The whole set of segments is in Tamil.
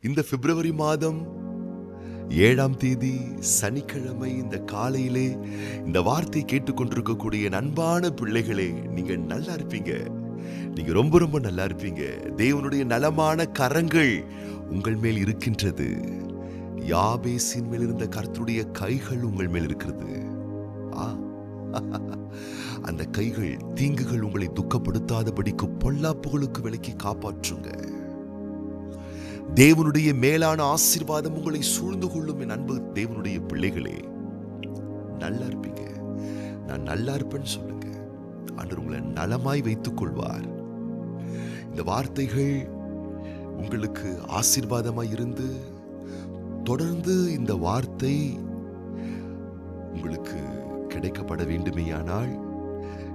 இந்த பிப்ரவரி மாதம் 7ஆம் தேதி சனிக்கிழமை இந்த காலையிலே இந்த வார்த்தை கேட்டுக்கொண்டிருக்கக்கூடிய அன்பான பிள்ளைகளே, நீங்க நல்லா இருப்பீங்க. நீங்க ரொம்ப ரொம்ப நல்லா இருப்பீங்க. தேவனுடைய நலமான கரங்கள் உங்கள் மேல் இருக்கின்றது. யாபேசின் மேல் இருந்த கர்த்தருடைய கைகள் உங்கள் மேல் இருக்கிறது. அந்த கைகள் தீங்குகள் உங்களை துக்கப்படுத்தாதபடிக்கு பொல்லாப்புகளுக்கு விலக்கி காப்பாற்றுங்க. தேவனுடைய மேலான ஆசீர்வாதம் உங்களை சூழ்ந்து கொள்ளும். என் அன்பு தேவனுடைய பிள்ளைகளே, நல்லா இருப்பீங்க. நான் நல்லா இருப்பேன்னு சொல்லுங்க. ஆண்டவர் உங்களை நலமாய் வைத்துக் கொள்வார். இந்த வார்த்தைகள் உங்களுக்கு ஆசீர்வாதமாய் இருந்து தொடர்ந்து இந்த வார்த்தை உங்களுக்கு கிடைக்கப்பட வேண்டுமேயானால்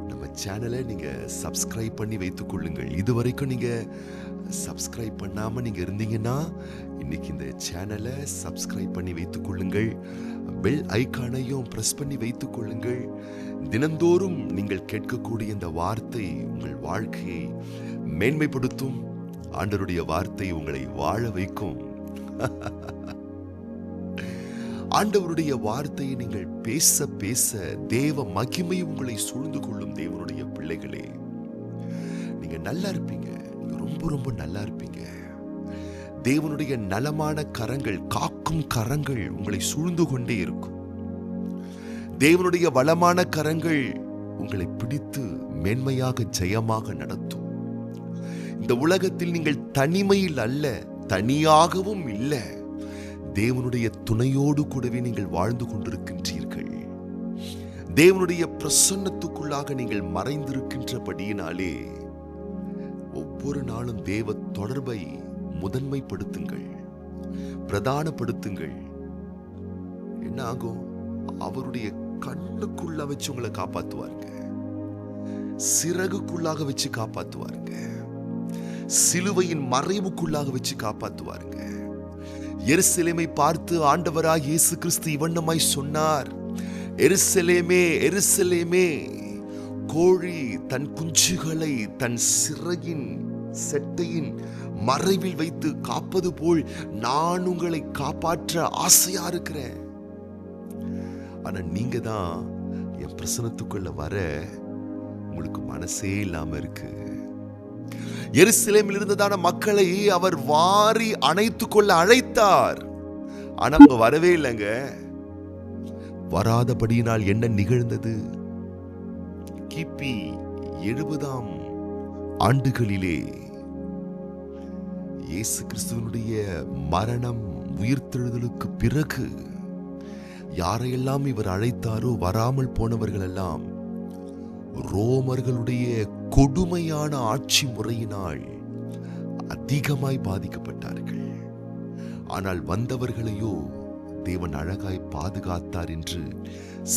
நம்ம சேனலை நீங்க சப்ஸ்கிரைப் பண்ணி வைத்துக் கொள்ளுங்கள். இதுவரைக்கும் நீங்க சப்ஸ்கிரைப் பண்ணாம நீங்க இருந்தீங்கன்னா இன்னைக்கு இந்த சேனலை சப்ஸ்கிரைப் பண்ணி வைத்துக் கொள்ளுங்கள். பெல் ஐகானையும் பிரஸ் பண்ணி வைத்துக் கொள்ளுங்கள். தினந்தோறும் நீங்கள் கேட்கக்கூடிய இந்த வார்த்தை உங்கள் வாழ்க்கையை மேன்மைப்படுத்தும். ஆண்டவருடைய வார்த்தை உங்களை வாழ வைக்கும். ஆண்டவருடைய வார்த்தையை நீங்கள் பேச பேச தேவ மகிமை உங்களை சூழ்ந்து கொள்ளும். தேவனுடைய பிள்ளைகளே, நீங்க நல்லா இருப்பீங்க. நீங்க ரொம்ப ரொம்ப நல்லா இருப்பீங்க. தேவனுடைய நலமான கரங்கள், காக்கும் கரங்கள் உங்களை சூழ்ந்து கொண்டே இருக்கும். தேவனுடைய வளமான கரங்கள் உங்களை பிடித்து மேன்மையாக ஜெயமாக நடத்தும். இந்த உலகத்தில் நீங்கள் தனிமையில் அல்ல, தனியாகவும் இல்லை. தேவனுடைய துணையோடு கூடவே நீங்கள் வாழ்ந்து கொண்டிருக்கின்றீர்கள். தேவனுடைய பிரசன்னத்துக்குள்ளாக நீங்கள் மறைந்திருக்கின்றபடியினாலே ஒவ்வொரு நாளும் தேவ தொடர்பை முதன்மைப்படுத்துங்கள், பிரதானப்படுத்துங்கள். என்ன ஆகும்? அவருடைய கண்ணுக்குள்ள வச்சு உங்களை காப்பாத்துவாருங்க. சிறகுக்குள்ளாக வச்சு காப்பாத்துவாருங்க. சிலுவையின் மறைவுக்குள்ளாக வச்சு காப்பாத்துவாருங்க. எருசலேமை பார்த்து ஆண்டவராய் இயேசு கிறிஸ்து இவண்ணமாய் சொன்னார், எருசலேமே எருசலேமே, கோழி தன் குஞ்சுகளை தன் சிறகின் செட்டையின் மறைவில் வைத்து காப்பது போல் நான் உங்களை காப்பாற்ற ஆசையா இருக்கிறேன். ஆனா நீங்க தான் என் பிரசனத்துக்குள்ள வர உங்களுக்கு மனசே இல்லாம இருக்கு. எருசலேமில் இருந்ததான மக்களை அவர் வாரி அணைத்துக் கொள்ள அழைத்தார். ஆனா அவங்க வரவே இல்லைங்க. வராதபடியினால் என்ன நிகழ்ந்தது? கிபி 70ஆம் ஆண்டுகளிலே இயேசு கிறிஸ்துவனுடைய மரணம் உயிர்த்தெழுதலுக்கு பிறகு யாரையெல்லாம் இவர் அழைத்தாரோ வராமல் போனவர்கள் எல்லாம் ரோமர்களுடைய கொடுமையான ஆட்சி முறையினால் அதிகமாய் பாதிக்கப்பட்டார்கள். ஆனால் வந்தவர்களையோ தேவன் அழகாய் பாதுகாத்தார் என்று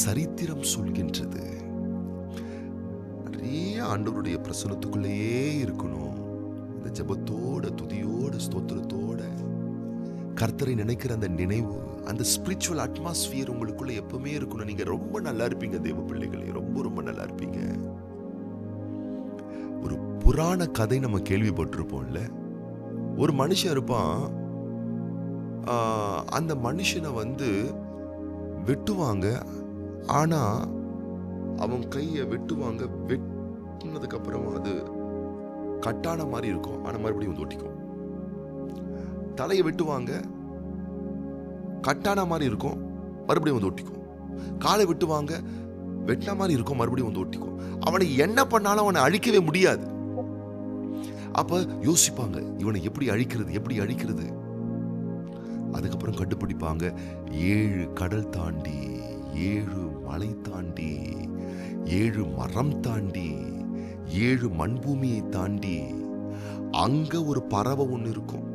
சரித்திரம் சொல்கின்றது. நிறைய ஆண்டவருடைய பிரசன்னத்துக்குள்ளேயே இருக்கணும். இந்த ஜெபத்தோட துதியோட ஸ்தோத்திரத்தோட கர்த்தரை நினைக்கிற அந்த நினைவு, அந்த ஸ்பிரிச்சுவல் அட்மாஸ்பியர் உங்களுக்குள்ள எப்பவுமே இருக்கணும். நீங்க ரொம்ப நல்லா இருப்பீங்க தேவ பிள்ளைகளே, ரொம்ப ரொம்ப நல்லா இருப்பீங்க. ஒரு புராண கதை நம்ம கேள்விப்பட்டிருப்போம்ல. ஒரு மனுஷன் இருப்பான். அந்த மனுஷனை வெட்டுவாங்க. ஆனா அவன் கையை வெட்டுவாங்க. வெட்டினதுக்கு அப்புறம் அது கட்டான மாதிரி இருக்கும். ஆனா மறுபடியும் ஒட்டிக்கும். தலையை வெட்டுவாங்க, கட்டான மாதிரி இருக்கும், மறுபடியும் ஒட்டிக்கும். காலை வெட்டுவாங்க, வெட்டின மாதிரி இருக்கும், மறுபடியும் ஒட்டிக்கும். அவனை என்ன பண்ணாலும் அவனை அழிக்கவே முடியாது. அப்ப யோசிப்பாங்க, இவனை எப்படி அழிக்கிறது, எப்படி அழிக்கிறது? அதுக்கப்புறம் கண்டுபிடிப்பாங்க, 7 கடல் தாண்டி, 7 மலை தாண்டி, 7 மரம் தாண்டி, 7 மண்பூமியை தாண்டி அங்க ஒரு பறவை ஒண்ணு இருக்கும்.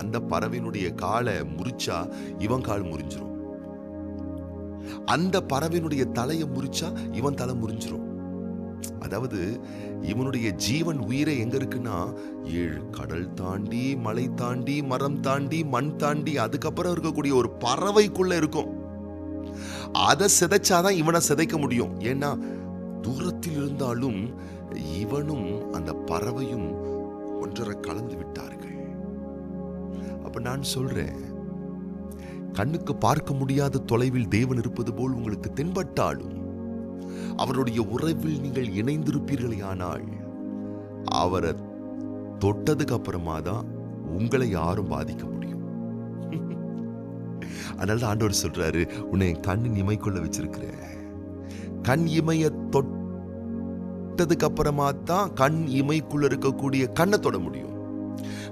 அந்த பறவையினுடைய காலை முறிச்சா இவன் கால் முறிஞ்சிரும். அந்த பறவையினுடைய தலையை முறிச்சா இவன் தலை முறிஞ்சிரும். அதாவது இவனுடைய ஜீவன் உயிரை எங்க இருக்குன்னா 7 கடல் தாண்டி, மலை தாண்டி, மரம் தாண்டி, மண் தாண்டி, அதுக்கப்புறம் இருக்கக்கூடிய ஒரு பறவைக்குள்ள இருக்கும். அதை சிதைச்சாதான் இவனை சிதைக்க முடியும். ஏன்னா தூரத்தில் இருந்தாலும் இவனும் அந்த பறவையும் ஒன்றரை கலந்து விட்டார்கள். அப்ப நான் சொல்றேன், கண்ணுக்கு பார்க்க முடியாத தொலைவில் தேவன் இருப்பது போல் உங்களுக்கு தென்பட்டாலும் அவருடைய உறவில் நீங்கள் இணைந்திருப்பீர்களே, ஆனால் அவரை தொட்டதுக்கு அப்புறமா தான் உங்களை யாரும் பாதிக்க முடியும். அதனால ஆண்டவர் சொல்றாரு, உன்னை கண்ணின் இமைக்குள்ள வச்சிருக்கிற. கண் இமைய தொட்டதுக்கு அப்புறமா தான் கண் இமைக்குள்ள இருக்கக்கூடிய கண்ணை தொட முடியும்.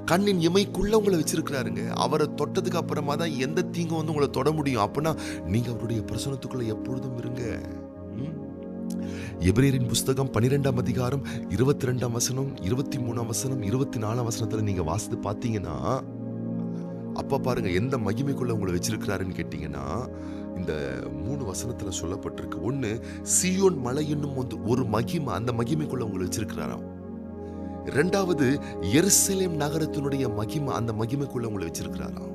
கண்ணின் இமைக்குள்ள உங்களை வச்சிருக்கிறாருங்க. அவரை தொட்டதுக்கு அப்புறமா தான் எந்த தீங்கும் வந்து உங்களை தொட முடியும். அப்படின்னா நீங்க அவருடைய பிரசன்னத்துக்குள்ள எப்பொழுதும் இருங்க. எபிரேயரின் புஸ்தகம் 12ஆம் அதிகாரம் 22ஆம் வசனம், 23ஆம் வசனம், 24ஆம் வசனத்துல நீங்க வாசித்து பார்த்தீங்கன்னா, அப்ப பாருங்க எந்த மகிமைக்குள்ள உங்களை வச்சிருக்கிறாருன்னு கேட்டீங்கன்னா, இந்த 3 வசனத்துல சொல்லப்பட்டிருக்கு. ஒண்ணு, சீயோன் மலை என்னும் ஒரு மகிமை, அந்த மகிமைக்குள்ள உங்களை வச்சிருக்கிறாராம். இரண்டாவது, எருசலேம் நகரத்தினுடைய மகிமை, அந்த மகிமைக்குள்ள உங்களை வச்சிருக்கிறாராம்.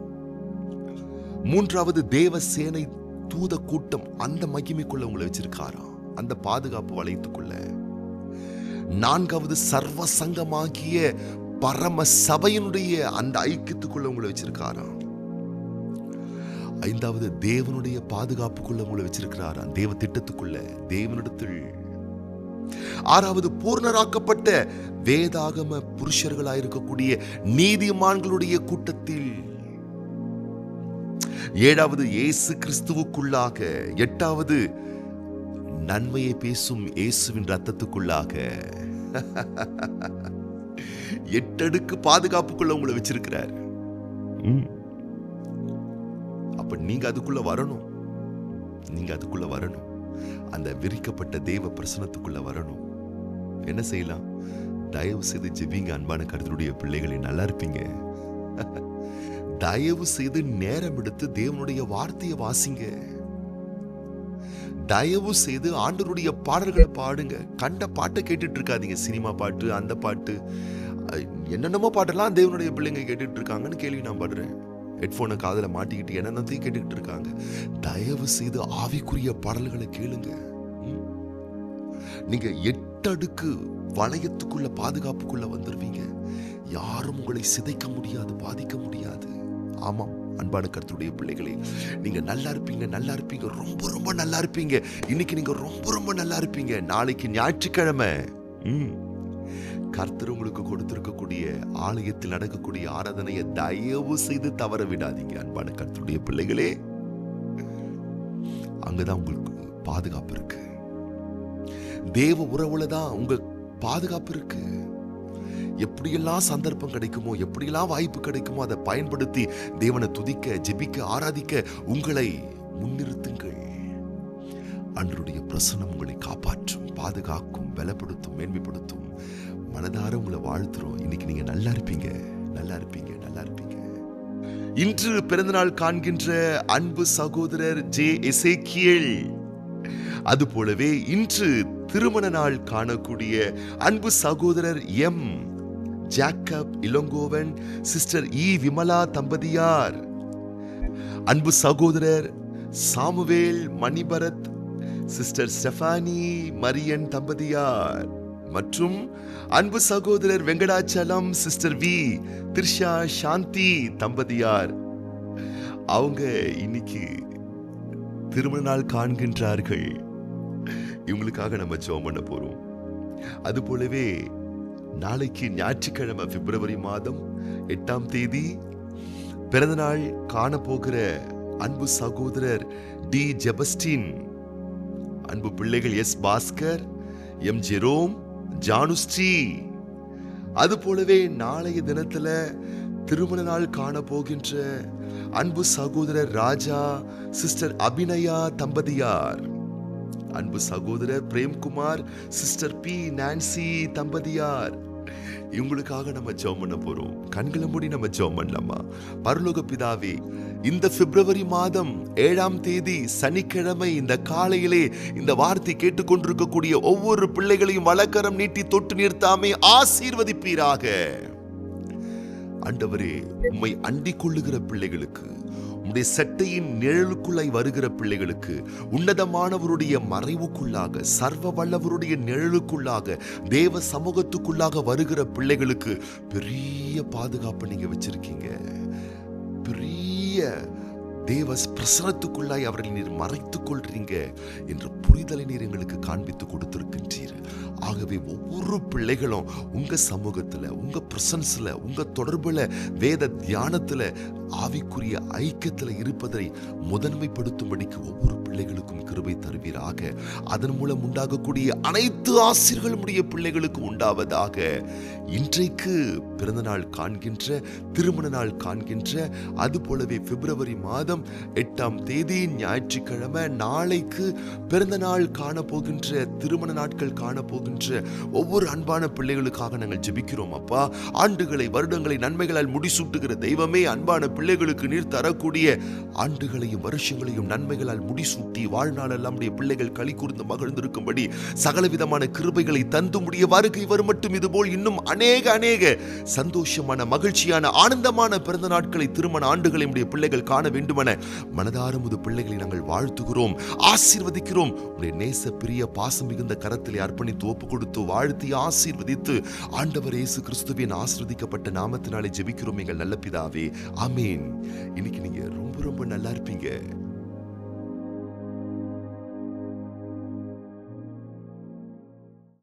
மூன்றாவது, தேவ சேனை தூத கூட்டம், அந்த மகிமைக்குள்ள உங்களை வச்சிருக்காராம், அந்த பாதுகாப்பு வளையத்துக்குள்ள. நான்காவது, சர்வ சங்கமாகிய பரம சபையினுடைய அந்த ஐக்கியத்துக்குள்ள உங்களை வச்சிருக்காராம். ஐந்தாவது, தேவனுடைய பாதுகாப்புக்குள்ள உங்களை வச்சிருக்கிறாராம், தேவ திட்டத்துக்குள்ள, தேவனிடத்தில். ஆறாவது, பூர்ணராக்கப்பட்ட வேதாகம புருஷர்களாயிருக்கக்கூடிய நீதிமான்களுடைய கூட்டத்தில். ஏழாவது, இயேசு கிறிஸ்துவுக்குள்ளாக. எட்டாவது, நன்மையை பேசும் இயேசுவின் ரத்தத்துக்குள்ளாக. 8 அடுக்கு பாதுகாப்புக்குள்ள உங்களை வச்சிருக்கிறார். அப்ப நீங்க அதுக்குள்ள வரணும். நீங்க அதுக்குள்ள வரணும். அந்த விரிக்கப்பட்ட தேவ பிரசன்னத்துக்குள்ள வரணும். என்ன செய்யலாம்? தயவு செய்து ஜெபிங்க அன்பான கர்த்தருடைய பிள்ளைகளை, நல்லா இருப்பீங்க. தயவு செய்து நேரம் எடுத்து தேவனுடைய வார்த்தையை வாசிங்க. தயவு செய்து ஆண்டவருடைய பாடல்களை பாடுங்க. கண்ட பாட்டை கேட்டுட்டு இருக்காதீங்க. சினிமா பாட்டு, அந்த பாட்டு, என்னென்னமோ பாட்டெல்லாம் தேவனுடைய பிள்ளைங்க கேட்டுட்டு இருக்காங்கன்னு கேள்வி நான் படுறேன். ஹெட்போனை காதுல மாட்டிக்கிட்டு என்னென்னத்தையும் கேட்டுக்கிட்டு இருக்காங்க. தயவு செய்து ஆவிக்குரிய பாடல்களை கேளுங்க. நீங்க 8 அடுக்கு வளையத்துக்குள்ள, பாதுகாப்புக்குள்ள வந்துருவீங்க. யாரும் உங்களை சிதைக்க முடியாது, பாதிக்க முடியாது. ஆமாம் அன்பான கர்த்தருடைய பிள்ளைகளே, நீங்க நல்லா இருப்பீங்க, நல்லா இருப்பீங்க, ரொம்ப ரொம்ப நல்லா இருப்பீங்க. இன்னைக்கு நீங்க ரொம்ப ரொம்ப நல்லா இருப்பீங்க. நாளைக்கு ஞாயிற்றுக்கிழமை கர்த்தர் உங்களுக்கு கொடுத்திருக்கக்கூடிய ஆலயத்தில் நடக்கக்கூடிய ஆராதனையை தயவு செய்து தவற விடாதீங்க. அன்பான கர்த்தருடைய பிள்ளைகளே, அங்கதான் உங்களுக்கு பாதுகாப்பு இருக்கு. தேவ உறவுலதான் உங்க பாதுகாப்பு இருக்கு. எப்படியெல்லாம் சந்தர்ப்பம் கிடைக்குமோ, எப்படியெல்லாம் வாய்ப்பு கிடைக்குமோ அதை பயன்படுத்தி தேவனை துதிக்க, ஜெபிக்க, ஆராதிக்க உங்களை முன்னிறுத்துங்கள். ஆண்டவருடைய பிரசன்னம் உங்களை காப்பாற்றும், பாதுகாக்கும், பலப்படுத்தும், மேன்மைப்படுத்தும். மனதார உங்களை வாழ்த்துறோம். இன்னைக்கு நீங்க நல்லா இருப்பீங்க, நல்லா இருப்பீங்க, நல்லா இருப்பீங்க. இன்று பிறந்தநாள் காண்கின்ற அன்பு சகோதரர் ஜே எசேக்கியேல், அது போலவே இன்று திருமண நாள் காணக்கூடிய அன்பு சகோதரர் எம் ஜாக்கப் இளங்கோவன், சிஸ்டர் இ விமலா தம்பதியார், அன்பு சகோதரர் சாமுவேல் மணிபரத், சிஸ்டர் ஸ்டெஃபானி மரியன் தம்பதியார், மற்றும் அன்பு சகோதரர் வெங்கடாச்சலம், சிஸ்டர் வி திரிஷா சாந்தி தம்பதியார். அவங்க இன்னைக்கு திருமண நாள் காண்கின்றார்கள். இவங்களுக்காக நம்ம ஜெபம் பண்ண போறோம். அது போலவே நாளைக்கு ஞாயிற்றுக்கிழமை பிப்ரவரி மாதம் 8ஆம் தேதி பிறந்த நாள் காண போகிற அன்பு சகோதரர் டி ஜெபஸ்டின், அன்பு பிள்ளைகள் எஸ் பாஸ்கர், எம் ஜெரோம், ஜானுஸ்ரீ. அது போலவே நாளைய தினத்துல திருமண நாள் காண போகின்ற அன்பு சகோதரர் ராஜா, சிஸ்டர் அபிநயா தம்பதியார், அன்பு சகோதரர் பிரேம்குமார், சிஸ்டர் பி நான்சி தம்பதியார். இவங்களுக்காக நம்ம ஜெபம் பண்ண போறோம். கண்களை மூடி நம்ம ஜெபம் பண்ணலாமா? பரலோக பிதாவே, இந்த பிப்ரவரி மாதம் 7ஆம் தேதி சனிக்கிழமை இந்த காலையிலே இந்த வார்த்தை கேட்டுக்கொண்டிருக்கக்கூடிய ஒவ்வொரு பிள்ளைகளையும் வலக்கரம் நீட்டி தொட்டு நிறுத்தாமே ஆசீர்வதிப்பீராக. ஆண்டவரே, உம்மை அண்டிக் கொள்ளுகிற பிள்ளைகளுக்கு, உம்முடைய சட்டையின் நிழலுக்குள்ளாய் வருகிற பிள்ளைகளுக்கு, உன்னதமானவருடைய மறைவுக்குள்ளாக, சர்வ வல்லவருடைய நிழலுக்குள்ளாக, தேவ சமூகத்துக்குள்ளாக வருகிற பிள்ளைகளுக்கு பெரிய பாதுகாப்பு நீங்க வச்சிருக்கீங்க. பெரிய தேவ பிரசனத்துக்குள்ளாய் அவர்களை நீர் மறைத்துக் கொள்றீங்க என்ற புரிதலை நீர் எங்களுக்கு காண்பித்து கொடுத்திருக்கின்றீர். ஆகவே ஒவ்வொரு பிள்ளைகளும் உங்க சமூகத்துல, உங்க பிரசன்ஸ்ல, உங்க தொடர்புல, வேத தியானத்துல, ஆவிக்குரிய ஐக்கியத்துல இருப்பதை முதன்மைப்படுத்தும்படிக்கு ஒவ்வொரு பிள்ளைகளுக்கும் கிருபை தருவீராக. அதன் மூலம் உண்டாகக்கூடிய அனைத்து ஆசீர்வாதங்களும் உடைய பிள்ளைகளுக்கு உண்டாவதாக. இன்றைக்கு பிறந்த நாள் காண்கின்ற, திருமண நாள் காண்கின்ற, அது போலவே பிப்ரவரி மாதம் 8ஆம் தேதி ஞாயிற்றுக்கிழமை நாளைக்கு பிறந்த நாள் காணப்போகின்ற, திருமண நாட்கள் காணப்போகின்ற ஒவ்வொரு அன்பான பிள்ளைகளுக்காக நாங்கள் ஜெபிக்கிறோம் அப்பா. ஆண்டுகளை, வருடங்களை நன்மைகளால் முடிசூட்டுகிற தெய்வமே, அன்பான பிள்ளைகளுக்கு நீர் தரக்கூடிய ஆண்டுகளையும் வருஷங்களையும் நன்மைகளால் முடிசூட்டி வாழ்நாளெல்லாம் பிள்ளைகள் களி கூர்ந்து மகிழ்ந்திருக்கும்படி சகலவிதமான கிருபைகளை தந்து முடிய வருகை வரும் மட்டும் இதுபோல் இன்னும் அநேக சந்தோஷமான, மகிழ்ச்சியான, ஆனந்தமான பிறந்த நாட்களை, திருமண ஆண்டுகளை உடைய பிள்ளைகள் காண வேண்டுமென மனதார உமது பிள்ளைகளை நாங்கள் வாழ்த்துகிறோம், ஆசீர்வதிக்கிறோம். உடைய நேச பிரிய பாசம் மிகுந்த கரத்திலே அர்ப்பணித்து ஒப்பு கொடுத்து வாழ்த்தி ஆசீர்வதித்து ஆண்டவர் இயேசு கிறிஸ்துவின் ஆசீர்வதிக்கப்பட்ட நாமத்தினாலே ஜெபிக்கிறோம் எங்கள் நல்ல பிதாவே, ஆமேன். இன்னைக்கு நீங்க ரொம்ப நல்லா இருப்பீங்க.